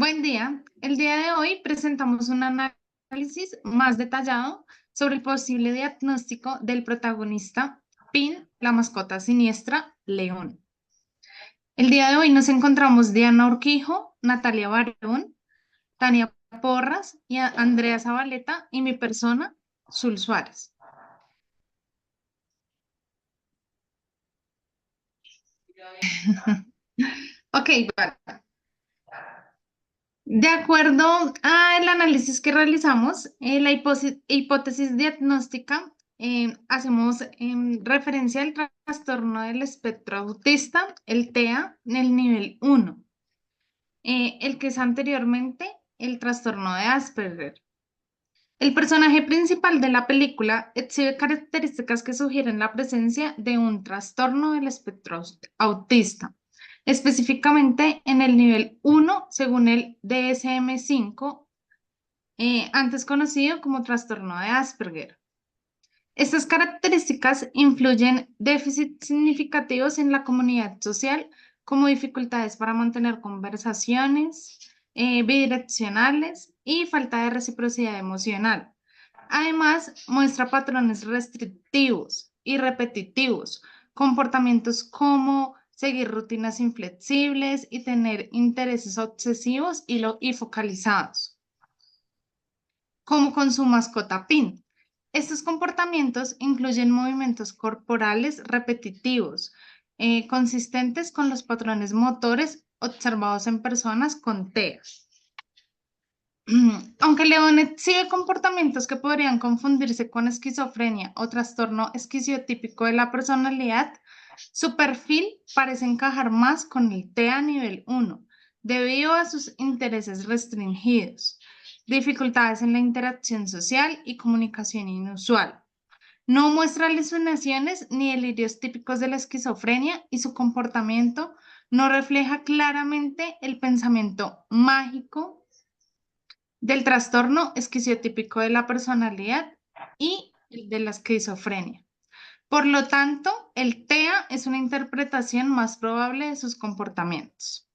Buen día. El día de hoy presentamos un análisis más detallado sobre el posible diagnóstico del protagonista Pin, la mascota siniestra, León. El día de hoy nos encontramos Diana Urquijo, Natalia Barón, Tania Porras y Andrea Zabaleta y mi persona, Zul Suárez. Ok, vale. De acuerdo al análisis que realizamos, hipótesis diagnóstica, hacemos referencia al trastorno del espectro autista, el TEA, en el nivel 1, el que es anteriormente el trastorno de Asperger. El personaje principal de la película exhibe características que sugieren la presencia de un trastorno del espectro autista, específicamente en el nivel 1 según el DSM-5, antes conocido como trastorno de Asperger. Estas características influyen déficits significativos en la comunidad social, como dificultades para mantener conversaciones bidireccionales y falta de reciprocidad emocional. Además, muestra patrones restrictivos y repetitivos, comportamientos como seguir rutinas inflexibles y tener intereses obsesivos y focalizados, como con su mascota Pin. Estos comportamientos incluyen movimientos corporales repetitivos, consistentes con los patrones motores observados en personas con TEA. Aunque León exhibe comportamientos que podrían confundirse con esquizofrenia o trastorno esquiziotípico de la personalidad, su perfil parece encajar más con el TEA nivel 1, debido a sus intereses restringidos, dificultades en la interacción social y comunicación inusual. No muestra alucinaciones ni delirios típicos de la esquizofrenia y su comportamiento no refleja claramente el pensamiento mágico del trastorno esquizotípico de la personalidad y el de la esquizofrenia. Por lo tanto, el TEA es una interpretación más probable de sus comportamientos.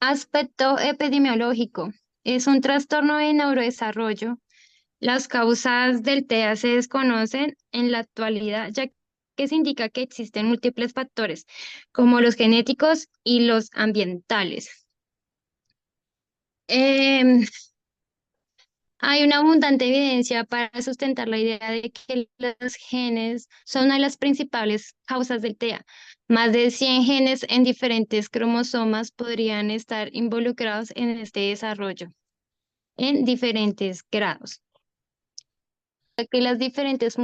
Aspecto epidemiológico. Es un trastorno de neurodesarrollo. Las causas del TEA se desconocen en la actualidad, ya que se indica que existen múltiples factores, como los genéticos y los ambientales. Em, Hay una abundante evidencia para sustentar la idea de que los genes son una de las principales causas del TEA. Más de 100 genes en diferentes cromosomas podrían estar involucrados en este desarrollo en diferentes grados. Que las diferentes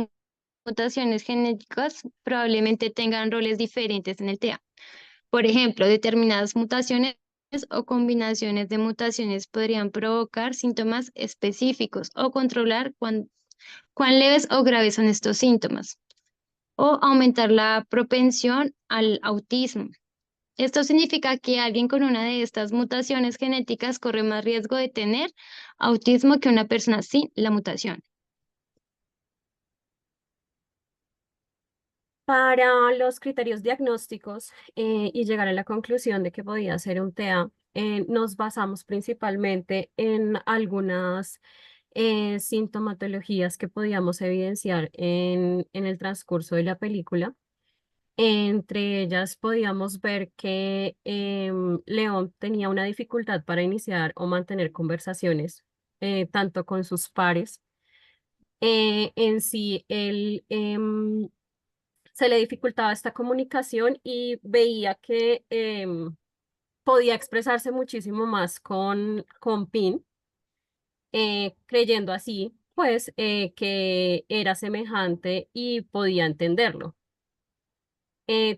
mutaciones genéticas probablemente tengan roles diferentes en el TEA. Por ejemplo, determinadas mutaciones o combinaciones de mutaciones podrían provocar síntomas específicos o controlar cuán leves o graves son estos síntomas, o aumentar la propensión al autismo. Esto significa que alguien con una de estas mutaciones genéticas corre más riesgo de tener autismo que una persona sin la mutación. Para los criterios diagnósticos y llegar a la conclusión de que podía ser un TEA, nos basamos principalmente en algunas sintomatologías que podíamos evidenciar en el transcurso de la película. Entre ellas podíamos ver que León tenía una dificultad para iniciar o mantener conversaciones, tanto con sus pares. En sí, él se le dificultaba esta comunicación y veía que podía expresarse muchísimo más con Pin, creyendo así, pues, que era semejante y podía entenderlo.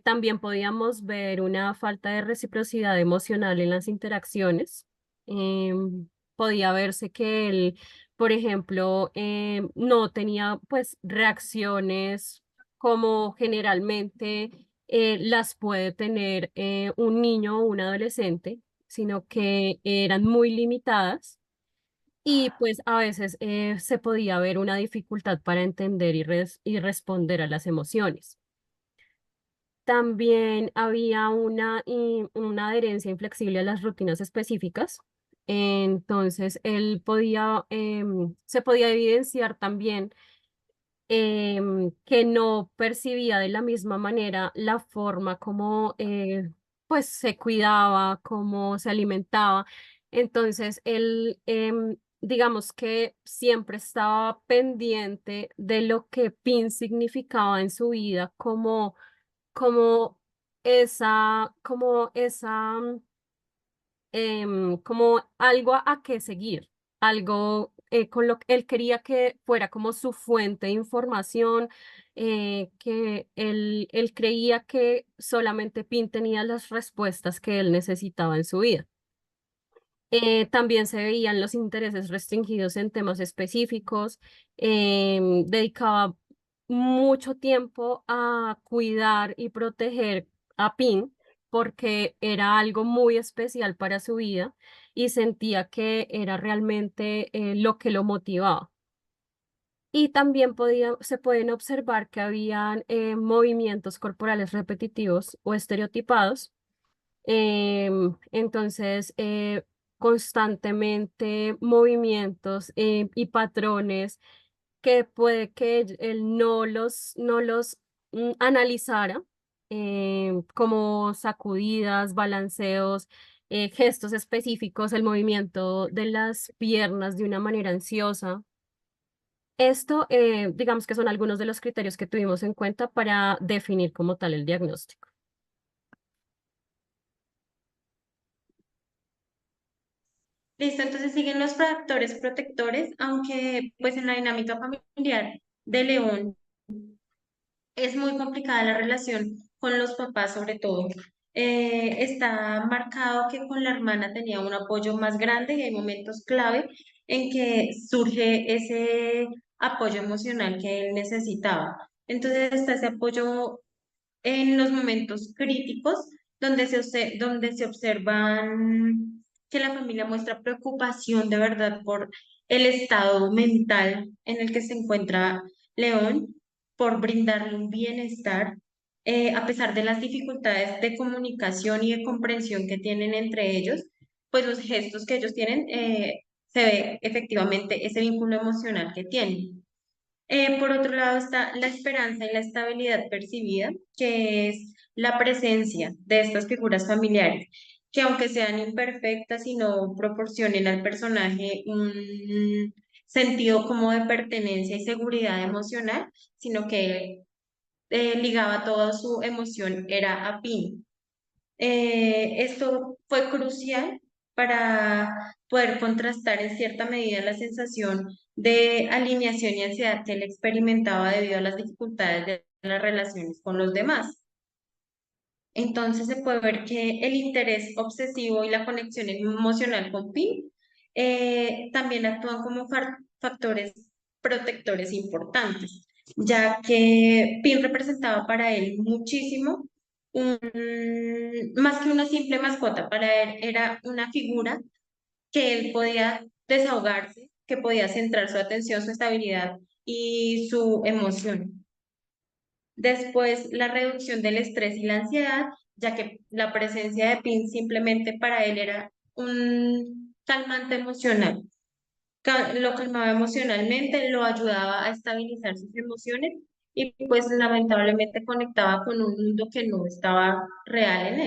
También podíamos ver una falta de reciprocidad emocional en las interacciones. Podía verse que él, por ejemplo, no tenía pues reacciones como generalmente las puede tener un niño o un adolescente, sino que eran muy limitadas. y pues a veces se podía ver una dificultad para entender y responder a las emociones. También había una adherencia inflexible a las rutinas específicas. Entonces, se podía evidenciar también que no percibía de la misma manera la forma como pues se cuidaba, cómo se alimentaba. Entonces, él, digamos que siempre estaba pendiente de lo que PIN significaba en su vida como como algo a qué seguir, algo con lo que él quería que fuera como su fuente de información, que él creía que solamente Pin tenía las respuestas que él necesitaba en su vida. También se veían los intereses restringidos en temas específicos, dedicaba mucho tiempo a cuidar y proteger a Pin porque era algo muy especial para su vida y sentía que era realmente lo que lo motivaba. Y también se pueden observar que habían movimientos corporales repetitivos o estereotipados. Entonces, constantemente movimientos y patrones que puede que él no los analizara, como sacudidas, balanceos, gestos específicos, el movimiento de las piernas de una manera ansiosa. Esto, digamos que son algunos de los criterios que tuvimos en cuenta para definir como tal el diagnóstico. Listo, entonces siguen los factores protectores, aunque pues en la dinámica familiar de León es muy complicada la relación con los papás, sobre todo. Está marcado que con la hermana tenía un apoyo más grande y hay momentos clave en que surge ese apoyo emocional que él necesitaba. Entonces está ese apoyo en los momentos críticos donde se observan que la familia muestra preocupación de verdad por el estado mental en el que se encuentra León, por brindarle un bienestar, a pesar de las dificultades de comunicación y de comprensión que tienen entre ellos, pues los gestos que ellos tienen, se ve efectivamente ese vínculo emocional que tienen. Por otro lado está la esperanza y la estabilidad percibida, que es la presencia de estas figuras familiares, que aunque sean imperfectas y no proporcionen al personaje un sentido como de pertenencia y seguridad emocional, sino que ligaba toda su emoción era a Pin. Esto fue crucial para poder contrastar en cierta medida la sensación de alineación y ansiedad que él experimentaba debido a las dificultades de las relaciones con los demás. Entonces se puede ver que el interés obsesivo y la conexión emocional con Pim también actúan como factores protectores importantes, ya que Pim representaba para él muchísimo, más que una simple mascota, para él era una figura que él podía desahogarse, que podía centrar su atención, su estabilidad y su emoción. Después, la reducción del estrés y la ansiedad, ya que la presencia de PIN simplemente para él era un calmante emocional. Lo calmaba emocionalmente, lo ayudaba a estabilizar sus emociones y pues lamentablemente conectaba con un mundo que no estaba real en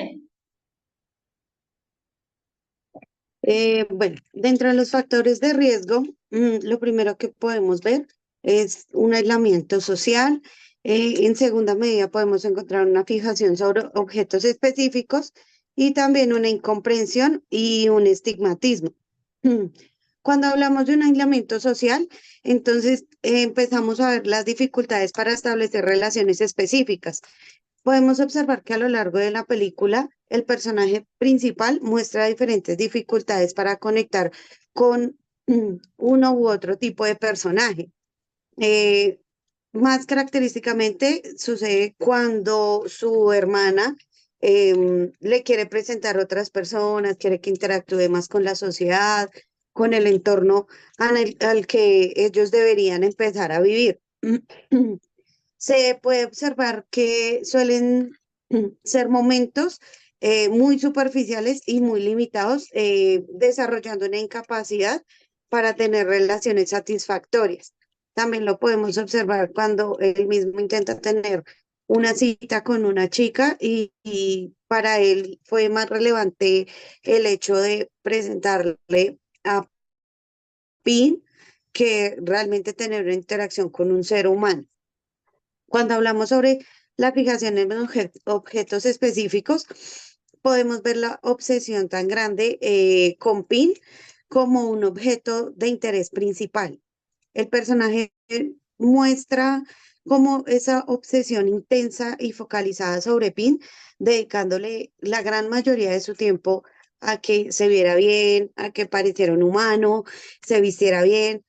él. Bueno, dentro de los factores de riesgo, lo primero que podemos ver es un aislamiento social. En segunda medida podemos encontrar una fijación sobre objetos específicos y también una incomprensión y un estigmatismo. Mm, Cuando hablamos de un aislamiento social, entonces empezamos a ver las dificultades para establecer relaciones específicas. Podemos observar que a lo largo de la película, el personaje principal muestra diferentes dificultades para conectar con uno u otro tipo de personaje. Eh, Más característicamente sucede cuando su hermana le quiere presentar a otras personas, quiere que interactúe más con la sociedad, con el entorno al que ellos deberían empezar a vivir. Se puede observar que suelen ser momentos muy superficiales y muy limitados, desarrollando una incapacidad para tener relaciones satisfactorias. También lo podemos observar cuando él mismo intenta tener una cita con una chica y para él fue más relevante el hecho de presentarle a Pin que realmente tener una interacción con un ser humano. Cuando hablamos sobre la fijación en objetos específicos, podemos ver la obsesión tan grande con Pin como un objeto de interés principal. El personaje muestra como esa obsesión intensa y focalizada sobre Pin, dedicándole la gran mayoría de su tiempo a que se viera bien, a que pareciera un humano, se vistiera bien,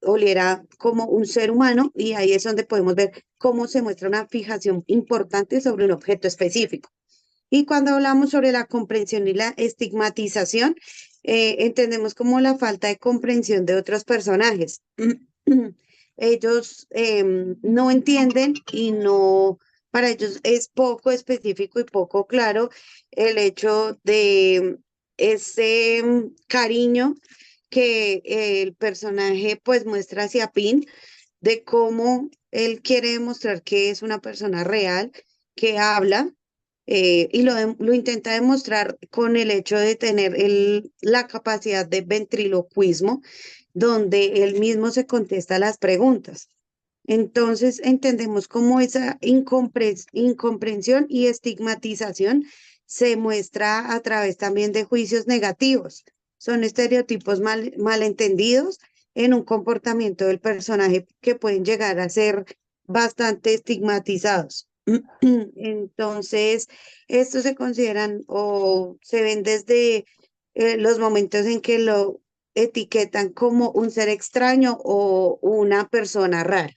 oliera como un ser humano, y ahí es donde podemos ver cómo se muestra una fijación importante sobre un objeto específico. Y cuando hablamos sobre la comprensión y la estigmatización, entendemos como la falta de comprensión de otros personajes. Ellos no entienden y no, para ellos es poco específico y poco claro el hecho de ese cariño que el personaje pues muestra hacia Pin, de cómo él quiere demostrar que es una persona real, que habla, y lo intenta demostrar con el hecho de tener la capacidad de ventriloquismo, donde él mismo se contesta las preguntas. Entonces entendemos cómo esa incomprensión y estigmatización se muestra a través también de juicios negativos. Son estereotipos malentendidos en un comportamiento del personaje que pueden llegar a ser bastante estigmatizados. Entonces, estos se consideran o se ven desde los momentos en que lo etiquetan como un ser extraño o una persona rara.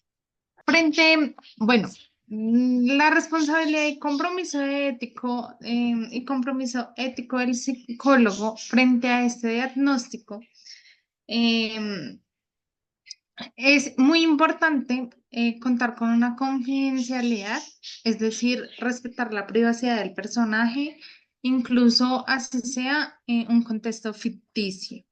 Bueno, la responsabilidad y compromiso ético del psicólogo frente a este diagnóstico em, es muy importante contar con una confidencialidad, es decir, respetar la privacidad del personaje, incluso así sea un contexto ficticio.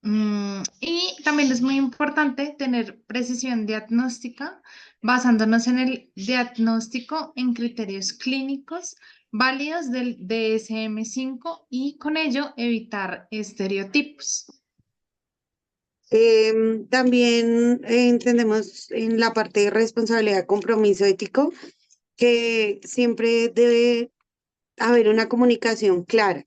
Y también es muy importante tener precisión diagnóstica basándonos en el diagnóstico en criterios clínicos válidos del DSM-5 y con ello evitar estereotipos. También entendemos en la parte de responsabilidad, compromiso ético, que siempre debe haber una comunicación clara,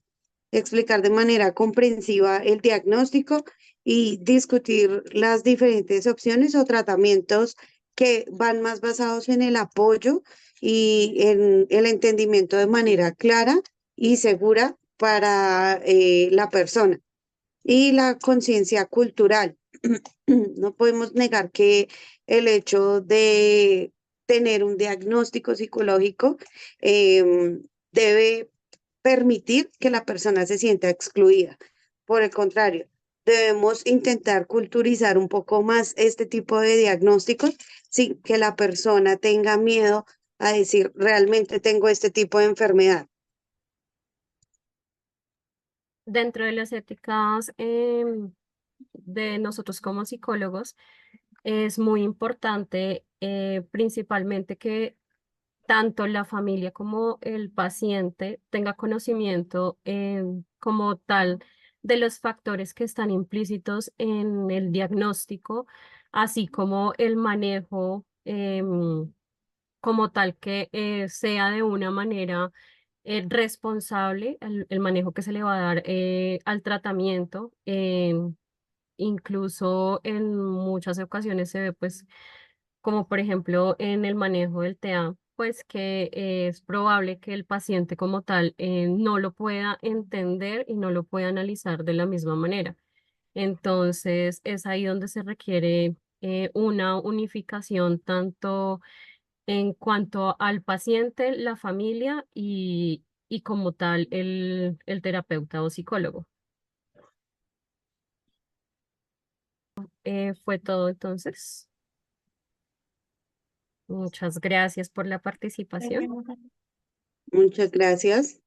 explicar de manera comprensiva el diagnóstico y discutir las diferentes opciones o tratamientos que van más basados en el apoyo y en el entendimiento de manera clara y segura para la persona. Y la conciencia cultural. No podemos negar que el hecho de tener un diagnóstico psicológico debe permitir que la persona se sienta excluida. Por el contrario, debemos intentar culturizar un poco más este tipo de diagnósticos sin que la persona tenga miedo a decir, realmente tengo este tipo de enfermedad. Dentro de las éticas de nosotros como psicólogos, es muy importante principalmente que tanto la familia como el paciente tenga conocimiento como tal de los factores que están implícitos en el diagnóstico, así como el manejo como tal que sea de una manera responsable el manejo que se le va a dar al tratamiento. Incluso en muchas ocasiones se ve pues como por ejemplo en el manejo del TEA, pues que es probable que el paciente como tal no lo pueda entender y no lo pueda analizar de la misma manera. Entonces es ahí donde se requiere una unificación tanto en cuanto al paciente, la familia y como tal el terapeuta o psicólogo. fue todo entonces. Muchas gracias por la participación. Muchas gracias.